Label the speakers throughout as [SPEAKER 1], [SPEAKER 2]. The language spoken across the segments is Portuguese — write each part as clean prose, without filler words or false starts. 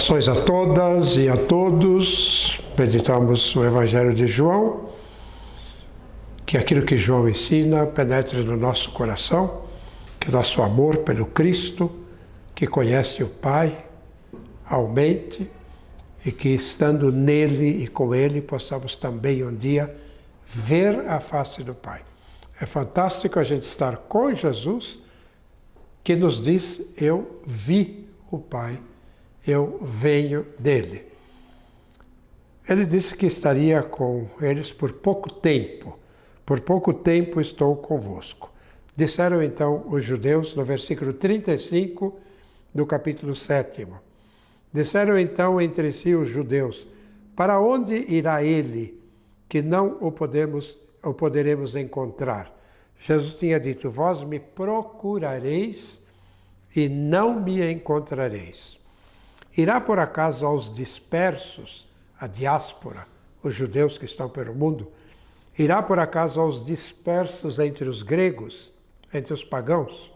[SPEAKER 1] Saudações a todas e a todos. Meditamos o Evangelho de João. Que aquilo que João ensina penetre no nosso coração, que o nosso amor pelo Cristo, que conhece o Pai, aumente e que estando nele e com ele possamos também um dia ver a face do Pai. É fantástico a gente estar com Jesus, que nos diz: eu vi o Pai, eu venho dele. Ele disse que estaria com eles por pouco tempo. Por pouco tempo estou convosco. Disseram então os judeus no versículo 35 do capítulo 7. Disseram então entre si os judeus: para onde irá ele, que não o poderemos encontrar? Jesus tinha dito: vós me procurareis e não me encontrareis. Irá por acaso aos dispersos, a diáspora, os judeus que estão pelo mundo? Irá por acaso aos dispersos entre os gregos, entre os pagãos,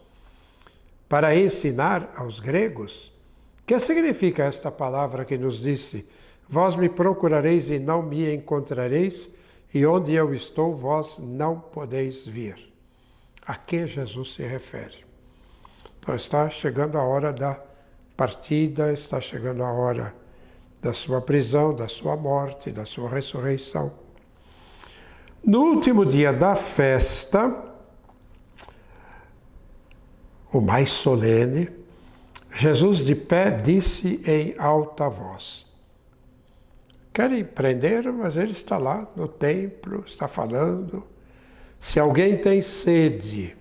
[SPEAKER 1] para ensinar aos gregos? O que significa esta palavra que nos disse: vós me procurareis e não me encontrareis, e onde eu estou, vós não podeis vir? A que Jesus se refere? Então está chegando a hora da partida, está chegando a hora da sua prisão, da sua morte, da sua ressurreição. No último dia da festa, o mais solene, Jesus de pé disse em alta voz. Querem prender, mas ele está lá no templo, está falando. Se alguém tem sede,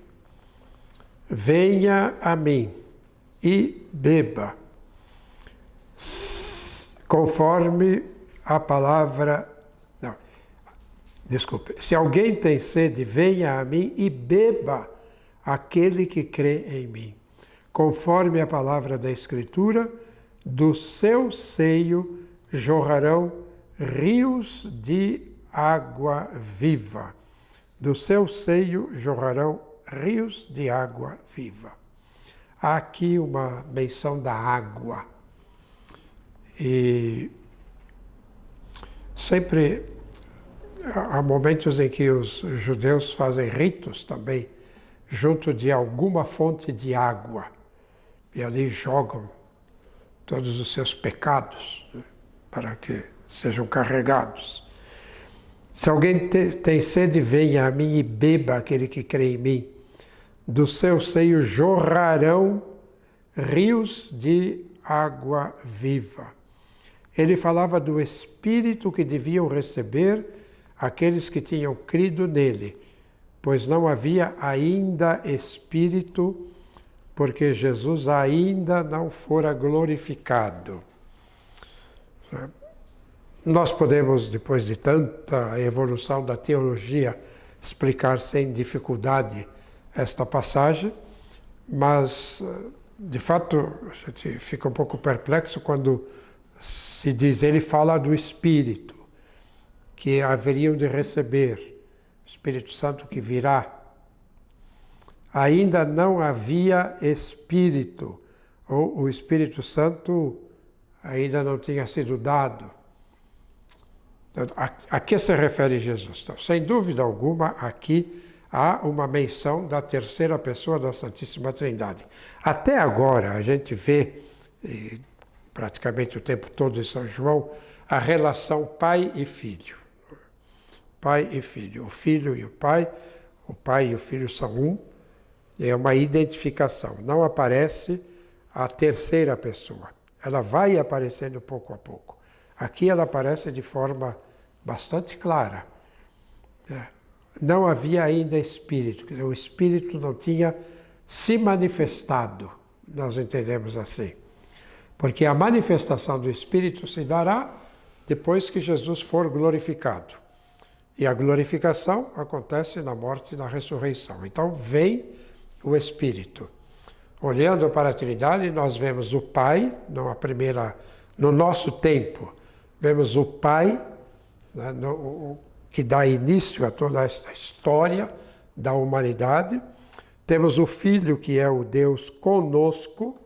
[SPEAKER 1] venha a mim e beba, conforme a palavra... Não, desculpe. Se alguém tem sede, venha a mim e beba, aquele que crê em mim. Conforme a palavra da Escritura, do seu seio jorrarão rios de água viva. Do seu seio jorrarão rios de água viva. Há aqui uma menção da água. E sempre há momentos em que os judeus fazem ritos também, junto de alguma fonte de água. E ali jogam todos os seus pecados, né, para que sejam carregados. Se alguém tem sede, venha a mim e beba, aquele que crê em mim. Do seu seio jorrarão rios de água viva. Ele falava do Espírito que deviam receber aqueles que tinham crido nele, pois não havia ainda Espírito, porque Jesus ainda não fora glorificado. Nós podemos, depois de tanta evolução da teologia, explicar sem dificuldade esta passagem, mas, de fato, a gente fica um pouco perplexo quando se diz, ele fala do Espírito, que haveriam de receber, o Espírito Santo que virá. Ainda não havia Espírito, ou o Espírito Santo ainda não tinha sido dado. A que se refere Jesus? Então, sem dúvida alguma, aqui há uma menção da terceira pessoa da Santíssima Trindade. Até agora, a gente vê, praticamente o tempo todo em São João, a relação pai e filho. Pai e filho. O filho e o pai e o filho são um. É uma identificação. Não aparece a terceira pessoa. Ela vai aparecendo pouco a pouco. Aqui ela aparece de forma bastante clara. Não havia ainda Espírito, quer dizer, o Espírito não tinha se manifestado, nós entendemos assim. Porque a manifestação do Espírito se dará depois que Jesus for glorificado. E a glorificação acontece na morte e na ressurreição. Então vem o Espírito. Olhando para a Trindade, nós vemos o Pai, no nosso tempo, vemos o Pai, né, que dá início a toda esta história da humanidade. Temos o Filho, que é o Deus conosco,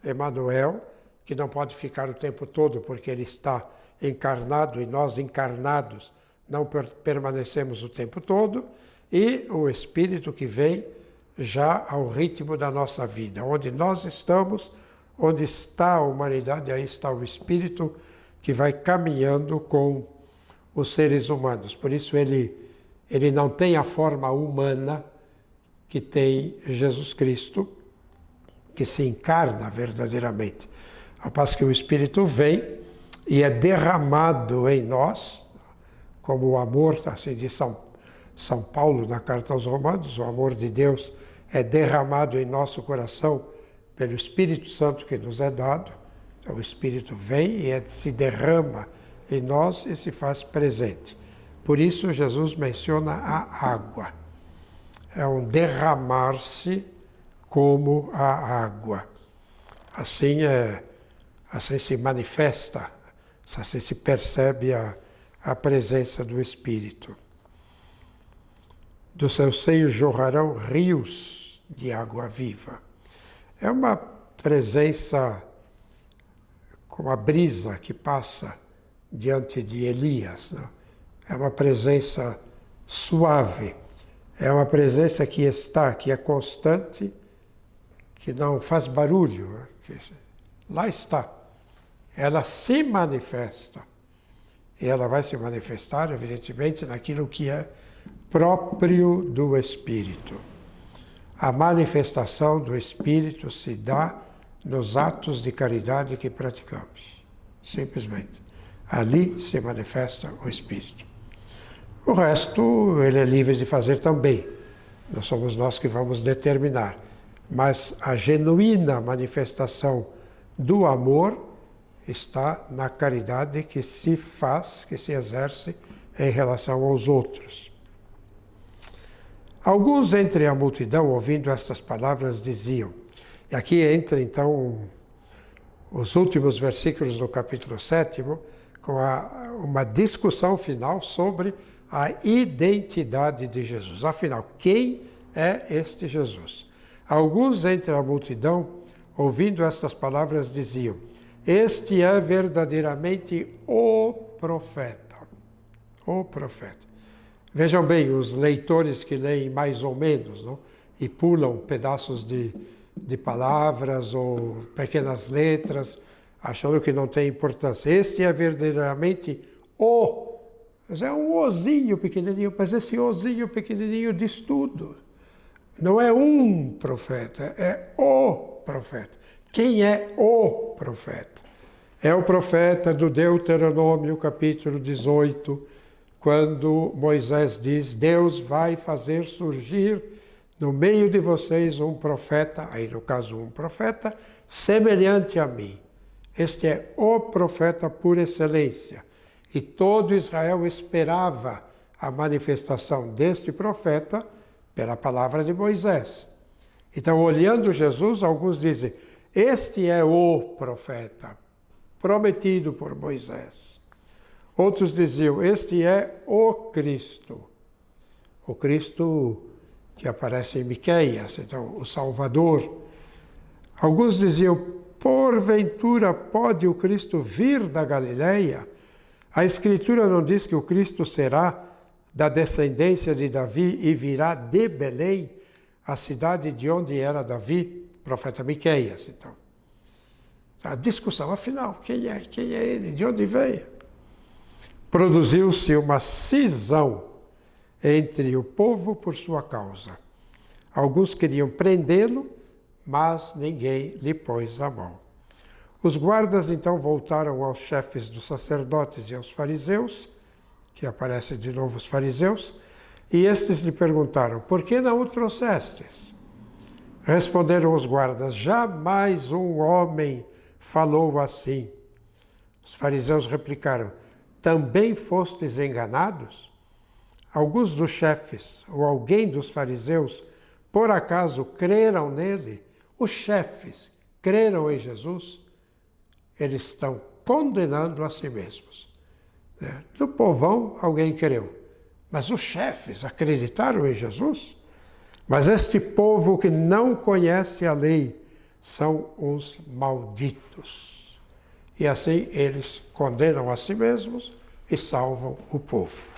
[SPEAKER 1] Emanuel, que não pode ficar o tempo todo porque ele está encarnado e nós encarnados não permanecemos o tempo todo, e o Espírito que vem já ao ritmo da nossa vida. Onde nós estamos, onde está a humanidade, aí está o Espírito que vai caminhando com os seres humanos. Por isso ele não tem a forma humana que tem Jesus Cristo, que se encarna verdadeiramente. Ao passo que o Espírito vem e é derramado em nós, como o amor, assim diz São Paulo na carta aos Romanos, o amor de Deus é derramado em nosso coração pelo Espírito Santo que nos é dado. Então o Espírito vem e se derrama em nós e se faz presente. Por isso Jesus menciona a água. É um derramar-se como a água. Assim se manifesta, assim se percebe a presença do Espírito. Do seu seio jorrarão rios de água viva. É uma presença como a brisa que passa diante de Elias, né? É uma presença suave, é uma presença que é constante, que não faz barulho, né? Lá está. Ela se manifesta. E ela vai se manifestar, evidentemente, naquilo que é próprio do Espírito. A manifestação do Espírito se dá nos atos de caridade que praticamos. Simplesmente. Ali se manifesta o Espírito. O resto, ele é livre de fazer também. Não somos nós que vamos determinar. Mas a genuína manifestação do amor está na caridade que se faz, que se exerce em relação aos outros. Alguns entre a multidão, ouvindo estas palavras, diziam, e aqui entra então os últimos versículos do capítulo 7, com uma discussão final sobre a identidade de Jesus. Afinal, quem é este Jesus? Alguns entre a multidão, ouvindo estas palavras, diziam, este é verdadeiramente o profeta. O profeta. Vejam bem, os leitores que leem mais ou menos, não? E pulam pedaços de palavras ou pequenas letras, achando que não tem importância. Este é verdadeiramente o. Mas é um ozinho pequenininho, mas esse ozinho pequenininho diz tudo. Não é um profeta, é o profeta. Quem é o profeta? É o profeta do Deuteronômio, capítulo 18, quando Moisés diz, Deus vai fazer surgir no meio de vocês um profeta, aí no caso um profeta, semelhante a mim. Este é o profeta por excelência. E todo Israel esperava a manifestação deste profeta pela palavra de Moisés. Então, olhando Jesus, alguns dizem, este é o profeta, prometido por Moisés. Outros diziam, este é o Cristo que aparece em Miqueias, então o Salvador. Alguns diziam, porventura pode o Cristo vir da Galileia? A Escritura não diz que o Cristo será da descendência de Davi e virá de Belém, a cidade de onde era Davi, profeta Miqueias, então. A discussão, afinal, quem é ele? De onde veio? Produziu-se uma cisão entre o povo por sua causa. Alguns queriam prendê-lo, mas ninguém lhe pôs a mão. Os guardas então voltaram aos chefes dos sacerdotes e aos fariseus, que aparecem de novo os fariseus, e estes lhe perguntaram, por que não o trouxestes? Responderam os guardas, jamais um homem falou assim. Os fariseus replicaram, também fostes enganados? Alguns dos chefes, ou alguém dos fariseus, por acaso creram nele? Os chefes creram em Jesus? Eles estão condenando a si mesmos. Do povão, alguém creu. Mas os chefes acreditaram em Jesus? Mas este povo que não conhece a lei são os malditos. e assim eles condenam a si mesmos e salvam o povo.